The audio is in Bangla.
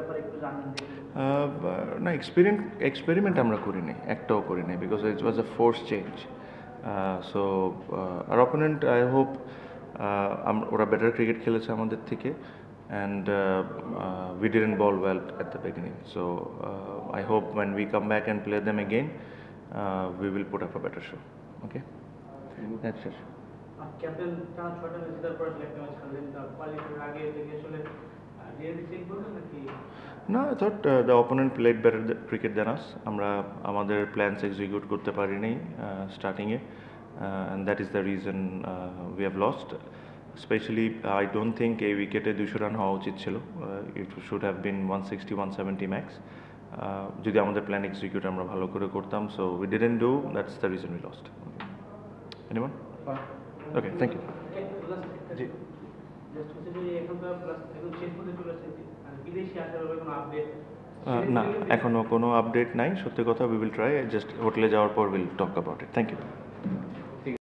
ব্যাপারে একটু জানেন? না, এক্সপেরিমেন্ট আমরা করিনি, একটাও করিনি, because it was a force change. So আর অপোনেন্ট, আই হোপ ওরা বেটার ক্রিকেট খেলেছে আমাদের থেকে, and we didn't bowl well at the beginning. So I hope when we come back and play them again, we will put up a better show. Okay? That's it. Captain টানা 6টা ম্যাচ জেতার পর একটা ম্যাচ খেললেন, কোয়ালিফায়ার আগে থেকে আসলে রিয়েলি চেক করলেন নাকি? No, I thought the opponent played better cricket than us. আমরা আমাদের plans execute করতে পারিনি starting-এ, and that is the reason we have lost. Especially, I don't think এই উইকেটে 200 রান হওয়া উচিত ছিল. It should have been 160, 170 max. যদি আমাদের প্ল্যান এক্সিকিউট আমরা ভালো করে করতাম, so we didn't do. That's the reason we lost. Anyone? Okay, thank you. জি। না, এখনো কোনো আপডেট নাই, সত্যি কথা। উই উইল ট্রাই, জাস্ট হোটেলে যাওয়ার পর will talk about it. Thank you.